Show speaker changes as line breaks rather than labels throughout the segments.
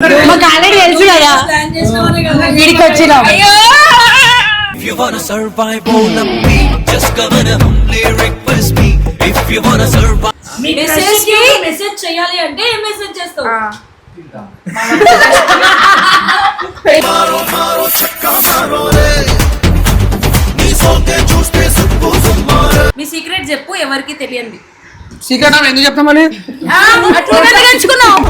మాకు ఆల్రెడీ తెలుసు కదా వీడికి వచ్చినాం.
If you wanna survive on a beat, just come and humbly request me. If you wanna survive,
message చేయాలి అంటే ఏ మెసేజ్ చేస్తావు?
maro maro chakka maro re. Nee solte chuste subbu summare.
మీ secret చెప్పు, ఎవరికి తెలియంది.
సీక్రెట్ అని ఎందుకు చెప్తామని
అట్లా ఎంచుకున్నావు.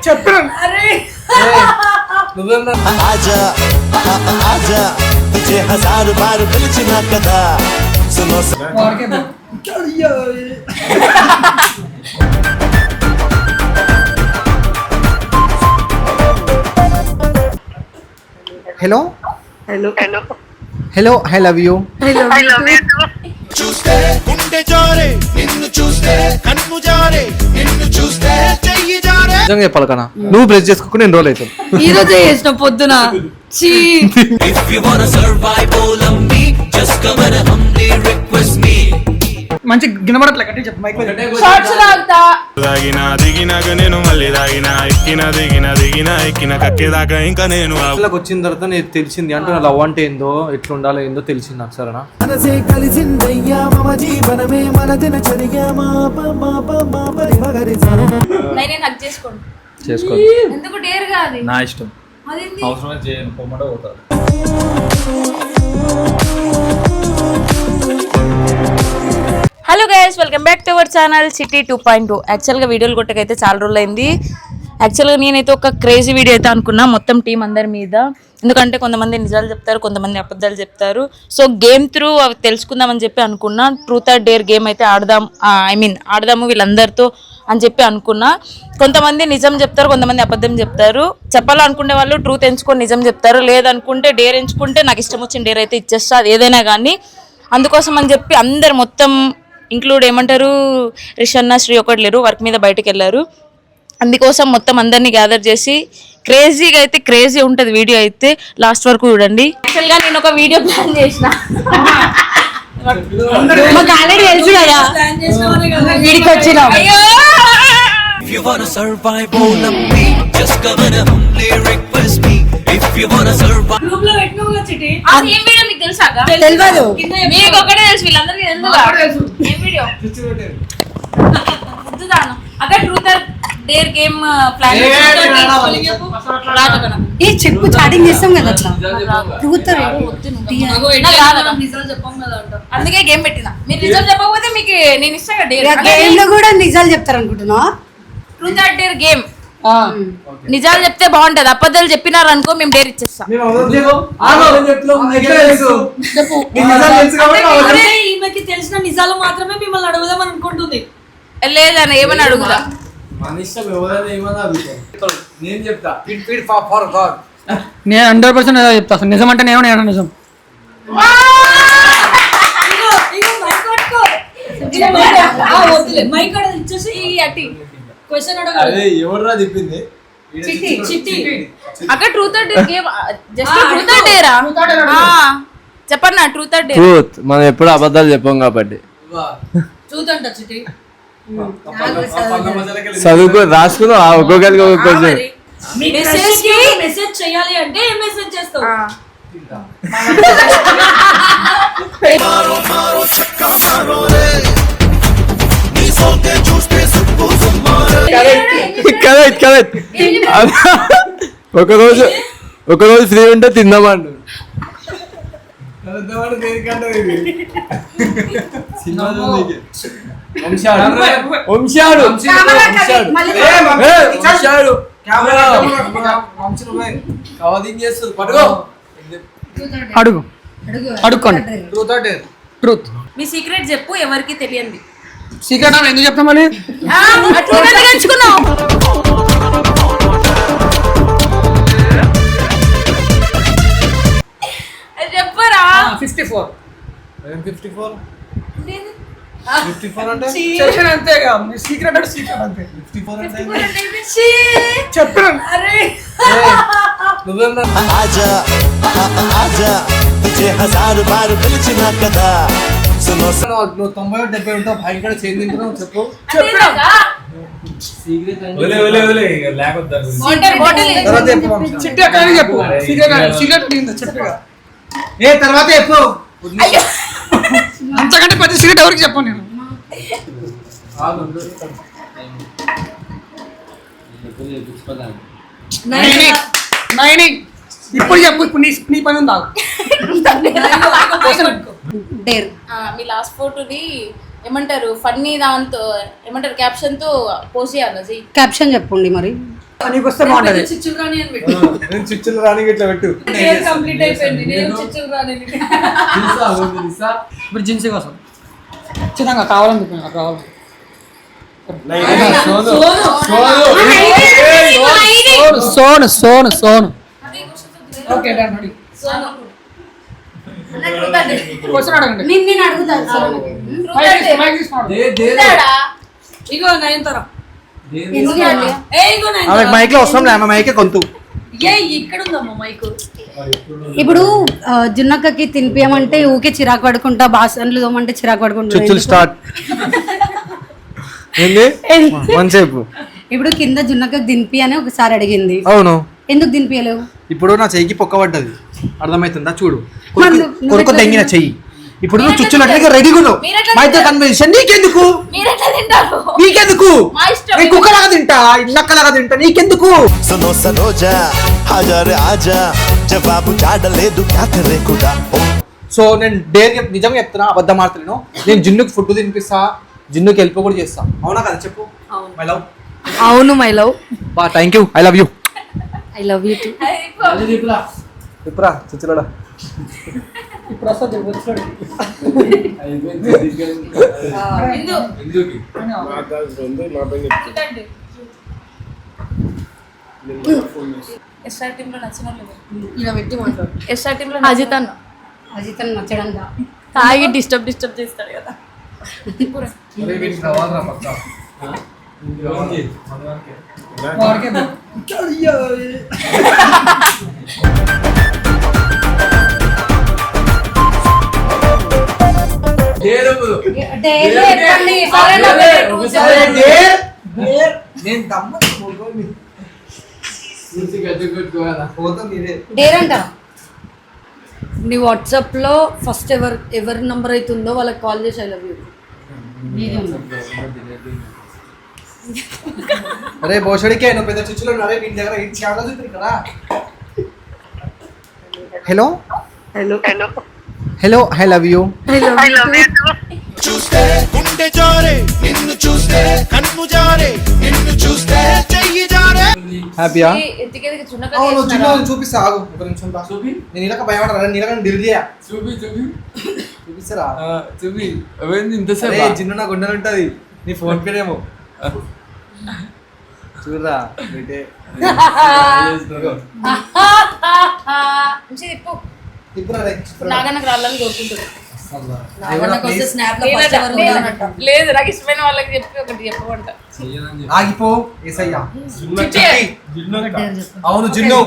చెప్పాను.
आजा आजा तुझे हजार बार पिलचिना कदा सुनो
hello hello I love you.
చూస్తే గుండె జారే నిన్ను చూస్తే కన్ను జారే నిన్ను చూస్తే చెయ్యి జారే.
నిజంగా చెప్పాలి కన్నా, నువ్వు బ్రష్ చేసుకోకుండా ఎన్ని రోజులు అవుతుంది?
ఈ రోజే చేసిన పొద్దున.
If you wanna survive all of me just come and humbly request me.
మంచి గినబడట్లే కట్టి చెప్పు మైక్
దాగినా దిగినాక నేను మళ్ళీ దాగినా ఎక్కిన దిగిన ఎక్కిన కక్కేదాకా ఇంకా నేను
వచ్చిన తర్వాత నేను తెలిసింది అంటే నా లవ్ అంటే ఏందో ఎట్లా ఉండాలో ఏందో తెలిసింది నాకు. సరేనా
మనసే కలిసిందయ్యా మమ జీవనమే మన దినచర్య
నేనే హక్ చేసుకోండి.
చేసుకో.
ఎందుకు డేర్ కాదు?
నా ఇష్టం.
అదేంటి?
అవసరమే చేయను, పొమ్మట పోతారు.
Hello guys, welcome back to our channel city 2.2. యాక్చువల్గా వీడియోలు కొట్టకైతే చాలా రోజులు అయింది. యాక్చువల్గా నేనైతే ఒక క్రేజీ వీడియో అయితే అనుకున్నా మొత్తం టీం అందరి మీద. ఎందుకంటే కొంతమంది నిజాలు చెప్తారు, కొంతమంది అబద్ధాలు చెప్తారు. సో గేమ్ త్రూ అవి తెలుసుకుందామని చెప్పి అనుకున్నా. ట్రూత్ ఆర్ డేర్ గేమ్ అయితే ఆడదాము వీళ్ళందరితో అని చెప్పి అనుకున్నా. కొంతమంది నిజం చెప్తారు, కొంతమంది అబద్ధం చెప్తారు. చెప్పాలనుకునే వాళ్ళు ట్రూత్ ఎంచుకొని నిజం చెప్తారు, లేదనుకుంటే డేర్ ఎంచుకుంటే నాకు ఇష్టం వచ్చిన డేర్ అయితే ఇచ్చేస్తా, అది ఏదైనా కానీ. అందుకోసం అని చెప్పి అందరు మొత్తం ఇంక్లూడ్ ఏమంటారు, రిషన్న శ్రీ ఒకటి లేరు, వర్క్ మీద బయటకు వెళ్ళారు. అందుకోసం మొత్తం అందరినీ గ్యాదర్ చేసి క్రేజీగా అయితే క్రేజీ ఉంటుంది వీడియో అయితే, లాస్ట్ వరకు చూడండి. యాక్చువల్గా నేను ఒక వీడియో ప్లాన్ చేసిన.
మాకు ఆల్రెడీ తెలుసు కదా వీడికి వచ్చినాం.
If you wanna survive on a beat just come and humbly request me. If you wanna survive
group లో పెట్టినవుగా చిటి. అది ఏం వీడియో మీకు తెలుసాగా?
తెలియదు.
మీకు ఒకటే తెలుసు, వీళ్ళందరికీ తెలుసు. ఏం వీడియో? ముద్దుదాను. అక్కడ truth or dare game plan
ఏ చెప్పు, చాటింగ్ చేస్తాం కదా అట్లా.
అందుకే గేమ్ పెట్టినా. మీరు నిజం చెప్పకపోతే మీకు నేను ఇస్తాను డేర్.
గేమ్ లో కూడా నిజాలు చెప్తారు అనుకుంటున్నా.
Truth or dare game. నిజాలు చెప్తే బాగుంటది, అబద్ధాలు చెప్పినారు అనుకో మేము డేర్ ఇచ్చేస్తాం. ఈమెకి తెలిసిన నిజాలు మాత్రమే మిమ్మల్ని అడుగుదాం అనుకుంటుంది. లేదన్న ఏమని అడుగుదా?
నేను 100% చెప్తా. అసలు నిజం అంటే నేను నిజం.
అక్కడ truth or dare game, just truth or డేరా చెప్పండి. నా ట్రూత్ ఆర్ డేర్.
ట్రూత్. మనం ఎప్పుడు అబద్ధాలు చెప్పాం కాబట్టి
ట్రూత్ అంట చిటి.
చదువుకో, రాసుకున్నాం ఒక్కొక్కరికి ఒక్కొక్క క్వశ్చన్.
మెసేజ్ చేయాలి అంటే ఏ మెసేజ్ చేస్తావు?
maro maro chakka maro re. Nee solte chuste subbu summare.
Correct. ఒకరోజు ఫ్రీ ఉంటే తిందామండు.
అడుక్కోండి. ట్రూత్.
మీ సీక్రెట్ చెప్పు, ఎవరికి తెలియంది.
సీక్రెట్ అని ఎందుకు చెప్తామని
అట్లా ఎంచుకున్నావు. చెప్పరా?
54
అంటే
సెషన్ అంతేగా. మీ సీక్రెట్ అంటే సీక్రెట్ అంతే.
54 అంటే
చెప్పాను.
आजा आजा तुझे हजार बार पिलचिना कदा
सुनो
నువ్వు 90-70 ఉంటావు భాయి కూడా చేంజ్ తింటున్నావు చెప్పు తర్వాత చెప్పు వంశీ.
చిట్టి అక్కడ చెప్పు సిగరెట్ చెప్పు
ఏ తర్వాత చెప్పు
అంతకంటే పెద్ద సిగరెట్ ఎవరికి చెప్పను నేను నైని ఇప్పుడు చెప్పు ఇప్పుడు నీ పని ఉందా
డేర్
మీ లాస్ట్ ఫోటోని ఏమంటారు ఫన్నీ దాంతో ఏమంటారు క్యాప్షన్ తో పోస్ట్ చేయాలి
క్యాప్షన్ చెప్పండి మరి.
నీకు వస్తే బాగుంటది
చిచ్చులు రాని అని పెట్టు
నేను చిచ్చులు రాని ఇట్లా పెట్టు
కంప్లీట్ అయిపోయింది నేను చిచ్చులు రాని
ఇప్పుడు జిన్సీ కోసం ఖచ్చితంగా కావాలని చెప్పాను నాకు కావాలి సోను సోను సోను ఓకే క్వశ్చన్ అడగండి
నేను అడుగుతాను.
మైక్ తీసుకోండి
ఇగో నయనతార
ఆమె మైక్ లో వస్తాం ఆమె మైకే కొంత
ఇక్కడ ఉందమ్మా మైకు
ఇప్పుడు జున్నక్కకి తినిపియమంటే ఊకే చిరాకు పడుకుంటా, బాసన్లు తోమంటే చిరాకు పడుకుంటా.
చుచ్చులు స్టార్ట్ ఏంది మంచిసేపు
ఇప్పుడు కింద జున్నక్కకి తినిపి అని ఒకసారి అడిగింది.
అవును
ఎందుకు తినిపియలేవు?
ఇప్పుడు నా చెయ్యికి పొక్క పడ్డది అర్థమవుతుందా చూడు
మరి
కొరకు తెంగిన చెయ్యి ఇప్పుడు నువ్వు చుచ్చులట్లకి రెడీగా ఉన్నావు మా ఇద్దరు కన్వెన్షన్ నీకెందుకు నీకెందుకు నేను కుక్కలాగా తింటా నక్కలాగా తింటా నీకెందుకు
सुनो सरोजा हजार आजा जवाब చాడలేదు क्या करे खुदा
సో నేను నిజంగా చెప్తున్నా అబద్ధం ఆడతలేను నేను జిన్నుకి ఫుడ్ తినిపిస్తా జిన్నుకి హెల్ప్ కూడా చేస్తా అవునా కదా చెప్పు మై లవ్
అవును మై లవ్.
బా thank you I love you
I love you to.
ఇప్పుడా చుచ్చులడా
ఇప్పుడు వస్తా వచ్చినాడు
ఎస్ఆర్ టీమ్ లో నచ్చిన వాళ్ళు
ఇలా పెట్టి మాట్లాడు.
ఎస్ఆర్ టీమ్ లో అజిత్ అన్న
అజితన్ నచ్చడంగా
తాగి డిస్టర్బ్ చేస్తాడు కదా
వాడికే
డేర్ అంట. నీ వాట్సాప్ లో ఫస్ట్ ఎవరి నంబర్ అవుతుందో వాళ్ళకి కాల్ చేసి ఐ లవ్ యూ.
అరే బోషడికే నువ్వు పెద్ద చుచ్చులో అరే నీ దగ్గర ఏంటి కెమెరా చూస్తుంది కదా hello hello hello I love you
చూస్తే గుండె జారే నిన్ను చూస్తే కన్ను జారే నిన్ను చూస్తే చెయ్యి జారే
హ్యాపీయా
ఎత్తికేది
అవును
చున్నక
చిన్న చూపిస్తా ఆగు ఒక నిమిషం రా చూపి నేను ఇలాక భయపడరా నీలక డిలీట్ చేయ చూపిస్తారా
చూపి అవేంది ఇంతసేపు
అరే జిన్ను నా గుండెలు ఉంటది నీ ఫోన్ పేరేమో చూడరా బిడ్డే ఇప్పుడా రే
నాగన్నకు రాళ్ళని కోరుకుంటాడు
నాగన్నకు వస్తే స్నాప్ లో ఫస్ట్ ఎవరు ఉన్నారన్నట్టు.
లేదు నాకు ఇష్టమైన వాళ్ళకి చెప్పి ఒకటి చెప్పమంట
ఆగిపో ఏసయ్యా అవును జిన్ను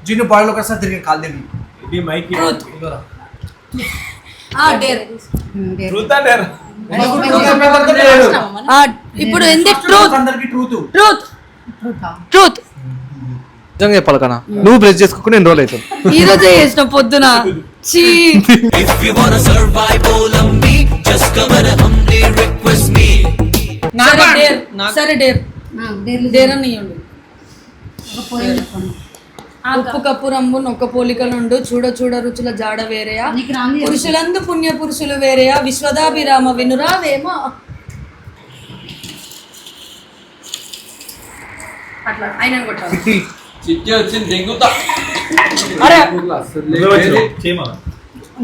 జిన్ను బాడీలో ఒకసారి తిరిగి కాల్ దేవి
డేర్.
ఇప్పుడు ఎందుకు ట్రూత్
అందరికి ట్రూత్
ట్రూత్ ట్రూత్
నిజంగా చెప్పాలి కన్నా నువ్వు బ్రష్ చేసుకోకుండా ఎన్ని రోజులు అవుతుంది
ఈ రోజే చేసిన పొద్దున చీ.
If you wanna survive all of me, just come and humbly request me.
సరే డేర్ డేర్ అని ఇవ్వండి. ఉప్పు కప్పు రంబు నొక్క పోలిక నుండు చూడ చూడ రుచుల జాడ వేరేయా పురుషులందు పుణ్య పురుషులు వేరేయా విశ్వదాభిరామ వినురావేమా. అట్లా ఆయన కొట్టాలి.
చిట్టి వచ్చింది దెంగుతా
అరే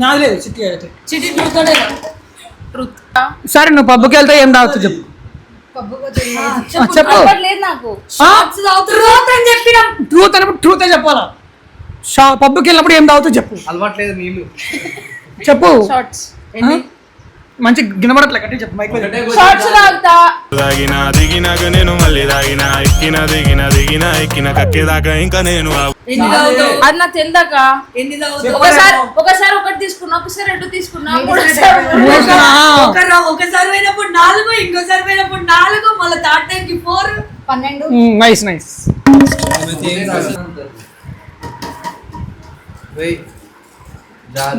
నాది లేదు చిట్టి అయితే
చిటి ట్రూత్
సరే నువ్వు పబ్కి వెళ్తే ఏం తాగుతావు చెప్పు చెప్పు
లేదు నాకు
ట్రూత్ అని చెప్పిన ట్రూత్ అన్నప్పుడు ట్రూతే చెప్పాలా పబ్కి వెళ్ళినప్పుడు ఏం తాగుతావు చెప్పు
అలవాట్లేదు నీళ్ళు
చెప్పు
షార్ట్స్
మంచి గినబడట్లే కట్టి చెప్పు మైక్
షార్ట్స్ తాగుతా.
తాగినా దిగినాక నేను మళ్ళీ తాగినా దిగినా ఎక్కిన కక్కేదాకా ఇంకా నేను
ఎన్ని తాగుతావు?
అది నాకు తెలియక
ఎన్ని తాగుతావు?
ఒకసారి ఒకటి తీసుకున్నా, ఒకసారి 2 తీసుకున్నా,
ఒకసారి పోయినప్పుడు 4, ఇంకోసారి పోయినప్పుడు 4, మళ్ళీ థర్డ్ టైం కి 4, 12.
Nice nice.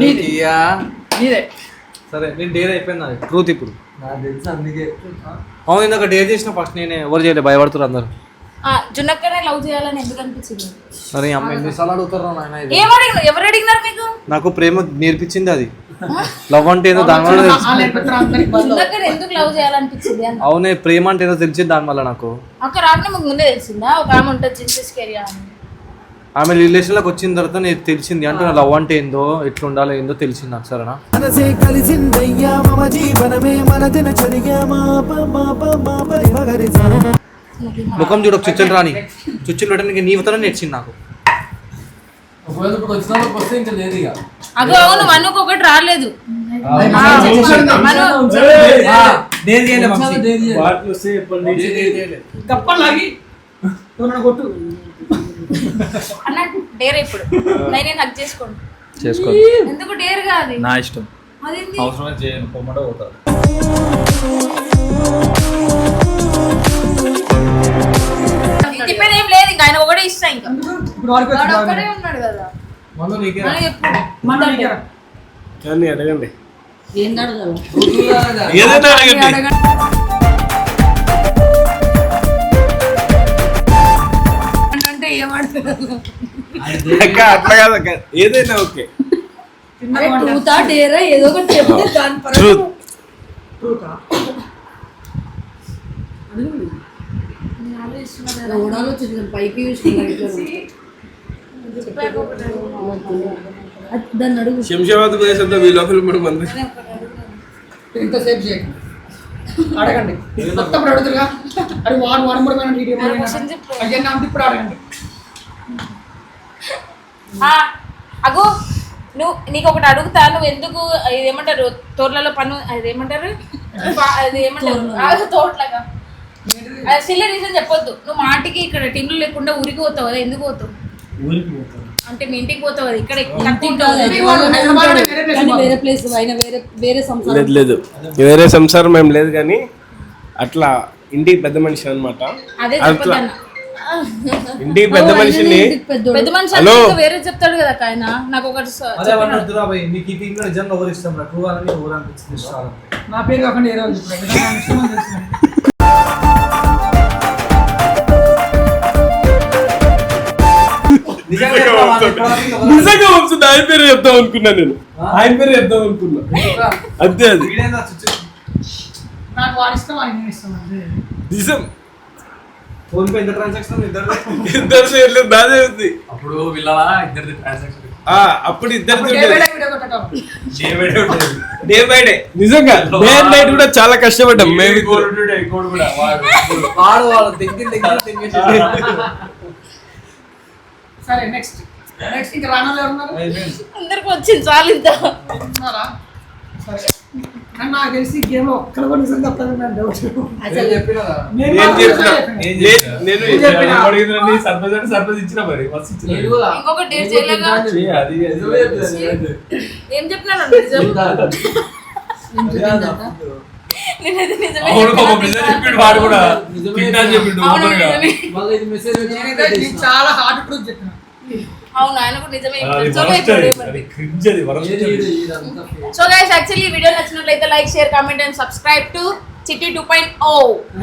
నీదే సరే నేను డేర్ అయిపోయింది అది ట్రూత్ ఇప్పుడు అవును ఇందాక డేర్ చేసిన ఫస్ట్ నేనే ఎవరు చేయలేదు భయపడుతున్నారు అందరు
జున్నక్కనే లవ్ చేయాలని ఎందుకు అనిపించింది?
అరే అమ్మ ఎన్నిసార్లు అడుగుతారు నాయన ఇది
ఏం అడిగిన? ఎవరు అడిగినారు మీకు?
నాకు ప్రేమ నేర్పించింది అది లవ్ అంటే ఏదో దాని వల్ల తెలుసు
జున్నక్కని ఎందుకు లవ్ చేయాలనిపించింది అని.
అవునే ప్రేమ అంటే ఏదో తెలిసింది దాని వల్ల నాకు
అక్క రాకనే మీకు ముందే తెలిసిందా ఒక ఆమె ఉంటుంది జిన్సెస్ కెరియా అని?
ఆమె రిలేషన్లోకి వచ్చిన తర్వాత నాకు తెలిసింది అంటే నా లవ్ అంటే ఏందో ఎట్లా ఉండాలో ఏందో తెలిసింది నాకు సరేనా
మనసే కలిసిందయ్యా మమ జీవనమే మన దినచర్య
ముఖం చూడకు చుచ్చులు రాని చుచ్చులు పెట్టడానికి నీ ఉత్తరం నేర్చింది నాకు
ఒకవేళ ఇప్పుడు వచ్చిన వాళ్ళకి వస్తే ఇంకా లేదు ఇక.
అగో అవును మనుకు ఒకటి రాలేదు.
కప్పలాగి కొట్టు
అన్న డేర్ ఇప్పుడు నేను హక్ చేసుకోండి.
చేసుకో
ఎందుకు డేర్ కాదు?
నా ఇష్టం
అదేంటి?
అవసరమే చేయను పొమ్మట పోతారు
ఇంటి పైన ఏం లేదు ఇంకా ఆయన ఒకటే ఇష్టం ఇంకా
ఇప్పుడు వాడికి
వాడు ఒక్కడే ఉన్నాడు కదా.
మనం నీకే
మనం ఎప్పుడు
మన దగ్గర
అడగండి
ఏం అడగాలి?
ఏదైనా అడగండి
అంటే ఏమడగాలి?
అట్లా కాదు అక్క ఏదైనా ఓకే
ట్రూతా డేరా ఏదో ఒకటి చెప్తే దాని
ట్రూత్
పైకి దాన్ని అడుగు.
శంషాబాద్ పోయేసంతా మీ లోపల మంది
ఎంతసేపు చేయండి అడగండి మొత్తం ఇప్పుడు అడుగుతుగా అది వారం కూడా అయ్యా ఇప్పుడు అడగండి.
అగో నువ్వు నీకు ఒకటి అడుగుతా, నువ్వు ఎందుకు ఏమంటారు తోటలలో పన్ను అదేమంటారు అది ఏమంటారు తోటలాగా సిల్లీ రీజన్ చెప్పొద్దు. నువ్వు మాటికి ఇక్కడ టీంలో లేకుండా ఊరికి పోతావు కదా, ఎందుకు పోతావు? అంటే మీ ఇంటికి పోతావు కదా, ఇక్కడ
వేరే ప్లేస్ అయినా వేరే సంసారం
లేదు వేరే సంసారం ఏం లేదు కానీ అట్లా ఇంటికి పెద్ద మనిషి అనమాట.
అదే
అట్లా
చెప్పొద్దన్న.
ఇంటికి పెద్ద మనిషిని
పెద్ద మనిషి అంటే ఇంకా వేరే చెప్తాడు కదా ఆయన. నాకు ఒకటి
నీకు ఈ టీంలో నిజంగా ఎవరు ఇష్టం రా ట్రూ అని ఎవరు అనిపించింది ఇష్టం
నా పేరు కాకుండా ఏ రోజు ఇష్టం తెలుసు.
నిజంగా వస్తుంది ఆయన పేరు చెప్దాం అనుకున్నా నేను ఆయన పేరు చెప్దాం అనుకున్నా అంతే అది
నాకు వాడి ఇష్టం ఆయన ఇష్టం అంతే.
నిజం
ఫోన్ పే ఎంత ట్రాన్సాక్షన్
ఇద్దరు చేయలేదు బాధే ఉంది
అప్పుడు వీళ్ళలా ఇద్దరిది ట్రాన్సాక్షన్
అప్పుడు ఇద్దరు
వీడియో కొట్టడం
డే బై డే నిజంగా డే అండ్ నైట్ కూడా చాలా కష్టపడ్డాం మేము
వాడు వాళ్ళు దగ్గర
సరే నెక్స్ట్ ఇంకా రాణాలు ఎవరున్నారు?
అందరికి వచ్చింది చాలు ఇంత.
ఉన్నారా? సరే కానీ నాకు తెలిసి గేమ్ ఒక్కరు కూడా నిజంగా తప్పదు నేను డౌట్.
సర్ప్రైజ్ ఇచ్చిన మరి
ఇంకొక డేట్ చేయలేగా ఏం చెప్పినాను నేనైతే నిజమే
వాడు కూడా చెప్పిండు
నేనైతే నీకు చాలా హార్డ్ ట్రూత్ చెప్పిన.
అవును ఆయన కూడా నిజమే.
అది
సో గైస్ యాక్చువల్లీ ఈ వీడియో నచ్చినట్లయితే like share comment and subscribe to చిట్టి 2.0.